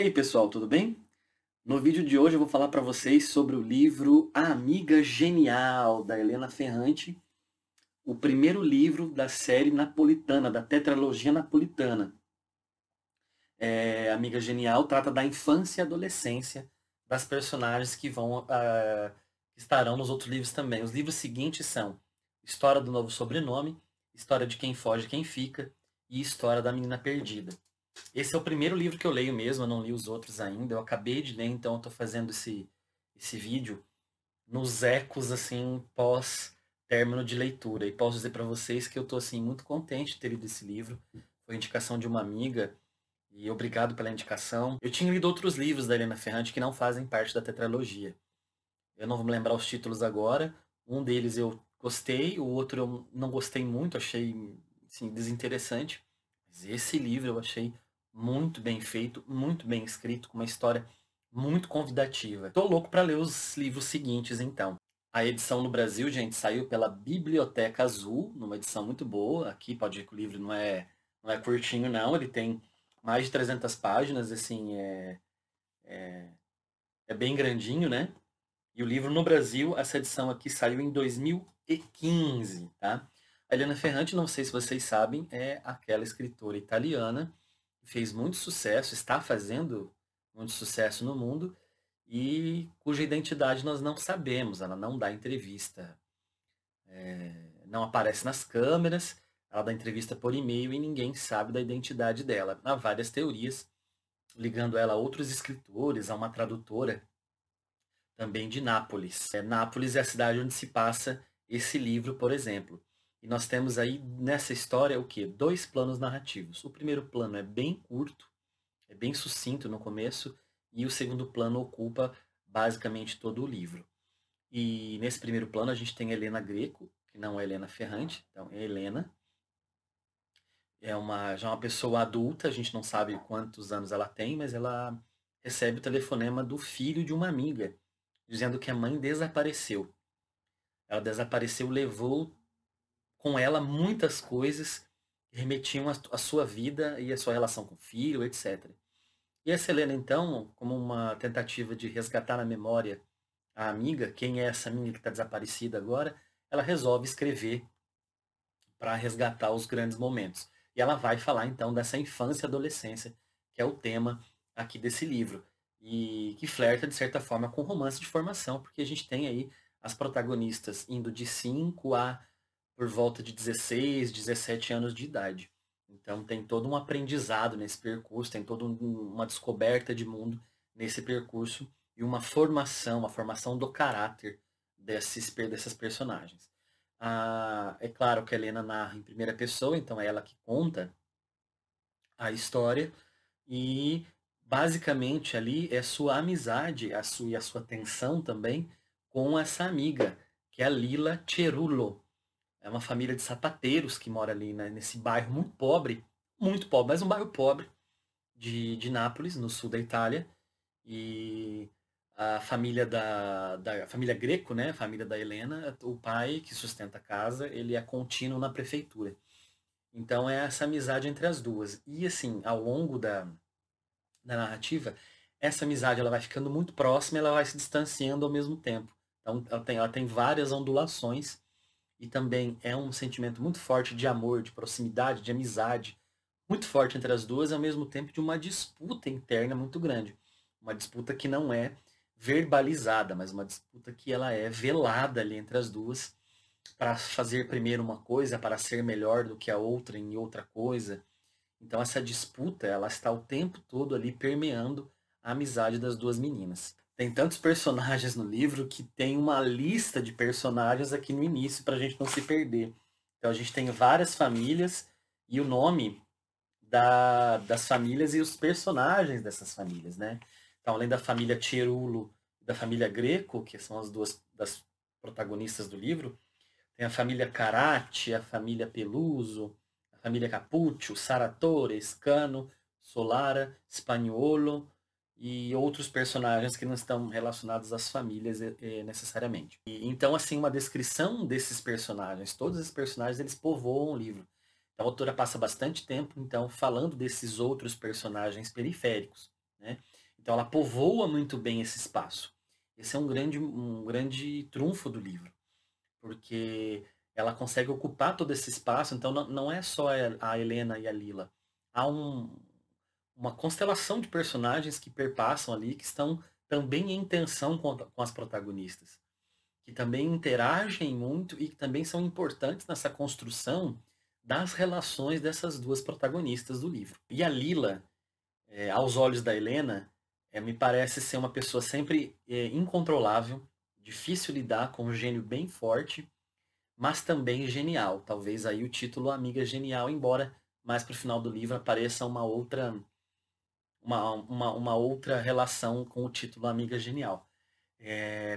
aí, pessoal, tudo bem? No vídeo de hoje eu vou falar para vocês sobre o livro A Amiga Genial, da Helena Ferrante, o primeiro livro da série napolitana, da tetralogia napolitana. Amiga Genial trata da infância e adolescência das personagens que estarão nos outros livros também. Os livros seguintes são História do Novo Sobrenome, História de Quem Foge e Quem Fica e História da Menina Perdida. Esse é o primeiro livro que eu leio mesmo, eu não li os outros ainda. Eu acabei de ler, então eu estou fazendo esse vídeo nos ecos, assim, pós-término de leitura. E posso dizer para vocês que eu estou assim, muito contente de ter lido esse livro. Foi indicação de uma amiga, e obrigado pela indicação. Eu tinha lido outros livros da Helena Ferrante que não fazem parte da tetralogia. Eu não vou me lembrar os títulos agora. Um deles eu gostei, o outro eu não gostei muito, achei assim, desinteressante. Mas esse livro eu achei muito bem feito, muito bem escrito, com uma história muito convidativa. Tô louco para ler os livros seguintes, então. A edição no Brasil, gente, saiu pela Biblioteca Azul, numa edição muito boa. Aqui pode ver que o livro não é curtinho, não. Ele tem mais de 300 páginas, assim, é bem grandinho, né? E o livro no Brasil, essa edição aqui saiu em 2015, tá? A Helena Ferrante, não sei se vocês sabem, é aquela escritora italiana que fez muito sucesso, está fazendo muito sucesso no mundo e cuja identidade nós não sabemos. Ela não dá entrevista, não aparece nas câmeras, ela dá entrevista por e-mail e ninguém sabe da identidade dela. Há várias teorias ligando ela a outros escritores, a uma tradutora também de Nápoles. Nápoles é a cidade onde se passa esse livro, por exemplo. E nós temos aí nessa história o quê? Dois planos narrativos. O primeiro plano é bem curto, é bem sucinto no começo, e o segundo plano ocupa basicamente todo o livro. E nesse primeiro plano a gente tem Helena Greco, que não é Helena Ferrante, então é Helena. Já é uma pessoa adulta, a gente não sabe quantos anos ela tem, mas ela recebe o telefonema do filho de uma amiga, dizendo que a mãe desapareceu. Ela desapareceu, levou com ela muitas coisas que remetiam à sua vida e à sua relação com o filho, etc. E a Selena, então, como uma tentativa de resgatar na memória a amiga, quem é essa amiga que está desaparecida agora, ela resolve escrever para resgatar os grandes momentos. E ela vai falar, então, dessa infância e adolescência, que é o tema aqui desse livro. E que flerta, de certa forma, com romance de formação, porque a gente tem aí as protagonistas indo de 5 a por volta de 16, 17 anos de idade. Então tem todo um aprendizado nesse percurso, tem toda uma descoberta de mundo nesse percurso e uma formação do caráter dessas personagens. É claro que a Helena narra em primeira pessoa, então é ela que conta a história e basicamente ali é sua amizade e a sua tensão também com essa amiga, que é a Lila Cerullo. É uma família de sapateiros que mora ali, né, nesse bairro muito pobre, mas um bairro pobre de Nápoles, no sul da Itália. E a família da família Greco, né, a família da Helena, o pai que sustenta a casa, ele é contínuo na prefeitura. Então é essa amizade entre as duas. E assim, ao longo da narrativa, essa amizade ela vai ficando muito próxima e ela vai se distanciando ao mesmo tempo. Então ela tem várias ondulações e também é um sentimento muito forte de amor, de proximidade, de amizade, muito forte entre as duas, e ao mesmo tempo de uma disputa interna muito grande. Uma disputa que não é verbalizada, mas uma disputa que ela é velada ali entre as duas para fazer primeiro uma coisa, para ser melhor do que a outra em outra coisa. Então essa disputa, ela está o tempo todo ali permeando a amizade das duas meninas. Tem tantos personagens no livro que tem uma lista de personagens aqui no início para a gente não se perder. Então a gente tem várias famílias e o nome das famílias e os personagens dessas famílias, né? Então além da família Cerullo e da família Greco, que são as duas das protagonistas do livro, tem a família Carati, a família Peluso, a família Capuccio, Sarratore, Scano, Solara, Spagnuolo e outros personagens que não estão relacionados às famílias necessariamente. Então, assim, uma descrição desses personagens, todos esses personagens, eles povoam o livro. Então, a autora passa bastante tempo, então, falando desses outros personagens periféricos, né? Então ela povoa muito bem esse espaço. Esse é um grande trunfo do livro, porque ela consegue ocupar todo esse espaço, então não é só a Helena e a Lila. Há uma constelação de personagens que perpassam ali, que estão também em tensão com as protagonistas, que também interagem muito e que também são importantes nessa construção das relações dessas duas protagonistas do livro. E a Lila, aos olhos da Helena, me parece ser uma pessoa sempre incontrolável, difícil lidar, com um gênio bem forte, mas também genial. Talvez aí o título Amiga Genial, embora mais para o final do livro apareça uma outra relação com o título Amiga Genial.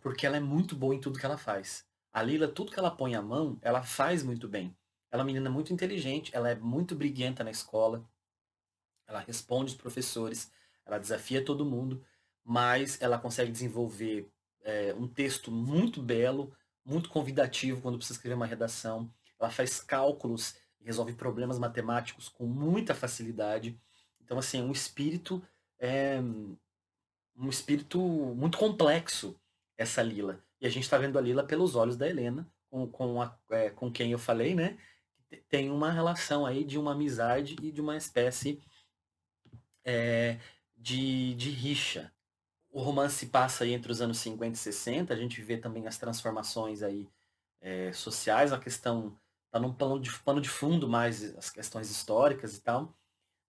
Porque ela é muito boa em tudo que ela faz. A Lila, tudo que ela põe a mão, ela faz muito bem. Ela é uma menina muito inteligente, ela é muito briguenta na escola, ela responde os professores, ela desafia todo mundo, mas ela consegue desenvolver um texto muito belo, muito convidativo quando precisa escrever uma redação. Ela faz cálculos e resolve problemas matemáticos com muita facilidade. Então, assim, é, um espírito muito complexo, essa Lila. E a gente está vendo a Lila pelos olhos da Helena, com quem eu falei, né? Tem uma relação aí de uma amizade e de uma espécie é, de rixa. O romance se passa aí entre os anos 50 e 60, a gente vê também as transformações aí sociais, a questão tá num pano de fundo mais as questões históricas e tal,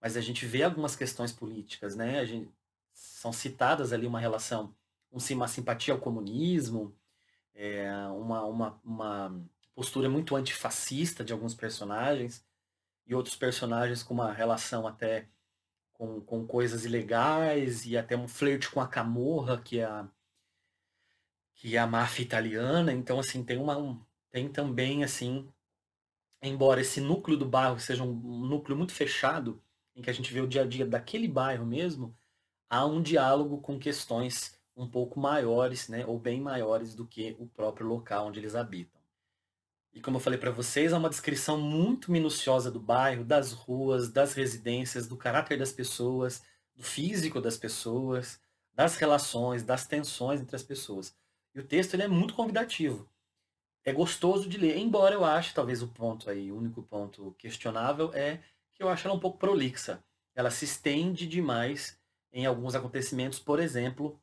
mas a gente vê algumas questões políticas, né? São citadas ali uma relação, uma simpatia ao comunismo, uma postura muito antifascista de alguns personagens, e outros personagens com uma relação até com coisas ilegais e até um flerte com a Camorra, que é a máfia italiana. Então, assim, tem também, assim, embora esse núcleo do bairro seja um núcleo muito fechado, em que a gente vê o dia a dia daquele bairro mesmo, há um diálogo com questões um pouco maiores, né, ou bem maiores do que o próprio local onde eles habitam. E como eu falei para vocês, é uma descrição muito minuciosa do bairro, das ruas, das residências, do caráter das pessoas, do físico das pessoas, das relações, das tensões entre as pessoas. E o texto ele é muito convidativo. É gostoso de ler, embora eu ache, talvez o ponto aí, o único ponto questionável é que eu acho ela um pouco prolixa. Ela se estende demais em alguns acontecimentos, por exemplo,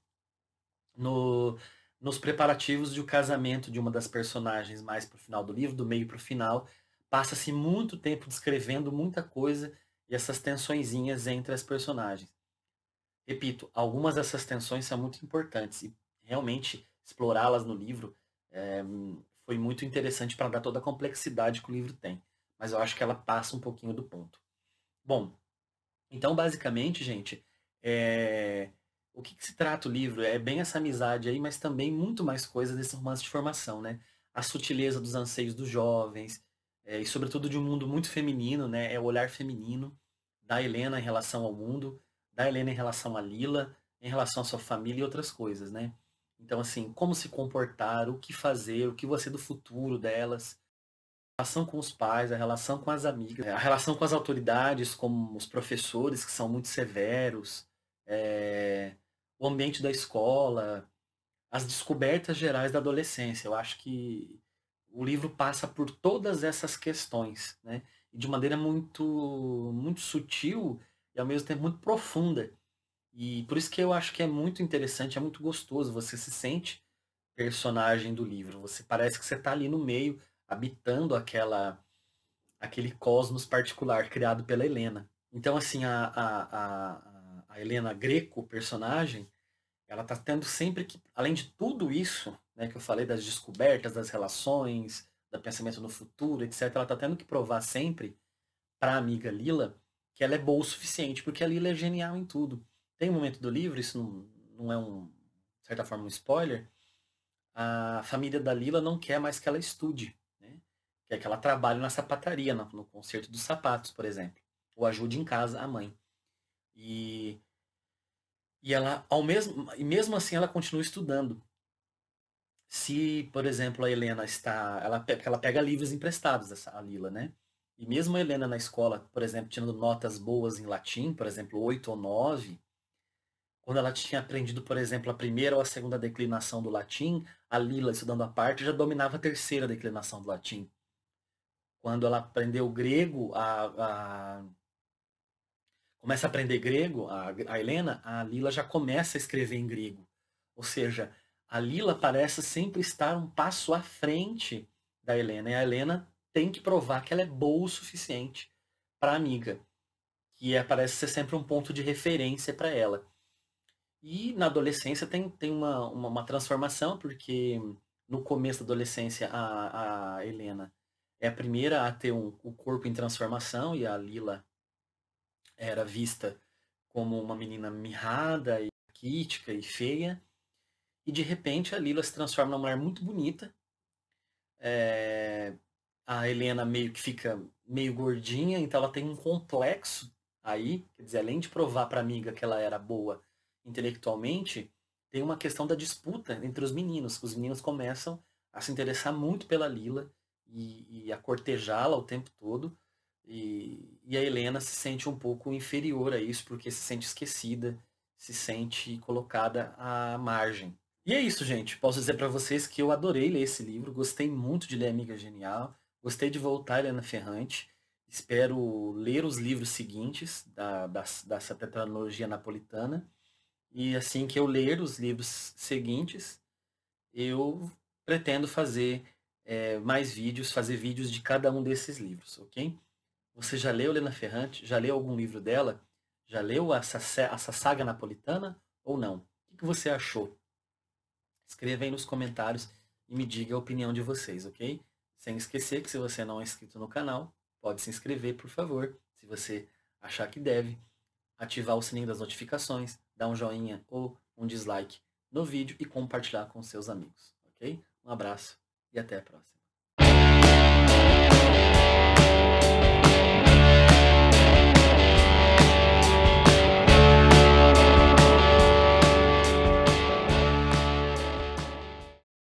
no, nos preparativos de o casamento de uma das personagens mais pro final do livro, do meio pro final, passa-se muito tempo descrevendo muita coisa e essas tensõezinhas entre as personagens. Repito, algumas dessas tensões são muito importantes e realmente explorá-las no livro é, foi muito interessante para dar toda a complexidade que o livro tem. Mas eu acho que ela passa um pouquinho do ponto. Bom, então basicamente, gente, o que se trata o livro? É bem essa amizade aí, mas também muito mais coisas desse romance de formação, né? A sutileza dos anseios dos jovens, e sobretudo de um mundo muito feminino, né? É o olhar feminino da Helena em relação ao mundo, da Helena em relação a Lila, em relação à sua família e outras coisas, né? Então, assim, como se comportar, o que fazer, o que vai ser do futuro delas, a relação com os pais, a relação com as amigas, a relação com as autoridades, como os professores que são muito severos, o ambiente da escola, as descobertas gerais da adolescência. Eu acho que o livro passa por todas essas questões, né? E de maneira muito sutil e ao mesmo tempo muito profunda. E por isso que eu acho que é muito interessante, é muito gostoso. Você se sente personagem do livro. Você parece que você está ali no meio, habitando aquele cosmos particular criado pela Helena. Então, assim, a Helena Greco, personagem, ela está tendo sempre que, além de tudo isso, né, que eu falei das descobertas, das relações, do pensamento no futuro, etc., ela está tendo que provar sempre para a amiga Lila que ela é boa o suficiente, porque a Lila é genial em tudo. Tem um momento do livro, isso não é de certa forma, um spoiler, a família da Lila não quer mais que ela estude, né? Quer que ela trabalhe na sapataria, no concerto dos sapatos, por exemplo, ou ajude em casa a mãe. E, e mesmo assim ela continua estudando. Se, por exemplo, a Helena porque ela pega livros emprestados, a Lila, né? E mesmo a Helena na escola, por exemplo, tirando notas boas em latim, por exemplo, 8 ou 9, Quando ela tinha aprendido, por exemplo, a primeira ou a segunda declinação do latim, a Lila, estudando a parte, já dominava a terceira declinação do latim. Quando ela aprendeu grego, começa a aprender grego, a Helena, a Lila já começa a escrever em grego. Ou seja, a Lila parece sempre estar um passo à frente da Helena. E a Helena tem que provar que ela é boa o suficiente para a amiga. Parece ser sempre um ponto de referência para ela. E na adolescência tem uma transformação, porque no começo da adolescência a Helena é a primeira a ter o corpo em transformação e a Lila era vista como uma menina mirrada e raquítica e feia. E de repente a Lila se transforma numa mulher muito bonita. É, a Helena meio que fica meio gordinha, então ela tem um complexo aí, quer dizer, além de provar para a amiga que ela era boa intelectualmente, tem uma questão da disputa entre os meninos. Os meninos começam a se interessar muito pela Lila e a cortejá-la o tempo todo. E a Helena se sente um pouco inferior a isso, porque se sente esquecida, se sente colocada à margem. E é isso, gente. Posso dizer para vocês que eu adorei ler esse livro, gostei muito de ler Amiga Genial, gostei de voltar a Helena Ferrante. Espero ler os livros seguintes dessa tetralogia napolitana. E assim que eu ler os livros seguintes, eu pretendo fazer mais vídeos, fazer vídeos de cada um desses livros, ok? Você já leu Helena Ferrante? Já leu algum livro dela? Já leu essa saga napolitana ou não? O que você achou? Escreva aí nos comentários e me diga a opinião de vocês, ok? Sem esquecer que se você não é inscrito no canal, pode se inscrever, por favor. Se você achar que deve, ativar o sininho das notificações, dar um joinha ou um dislike no vídeo e compartilhar com seus amigos, ok? Um abraço e até a próxima.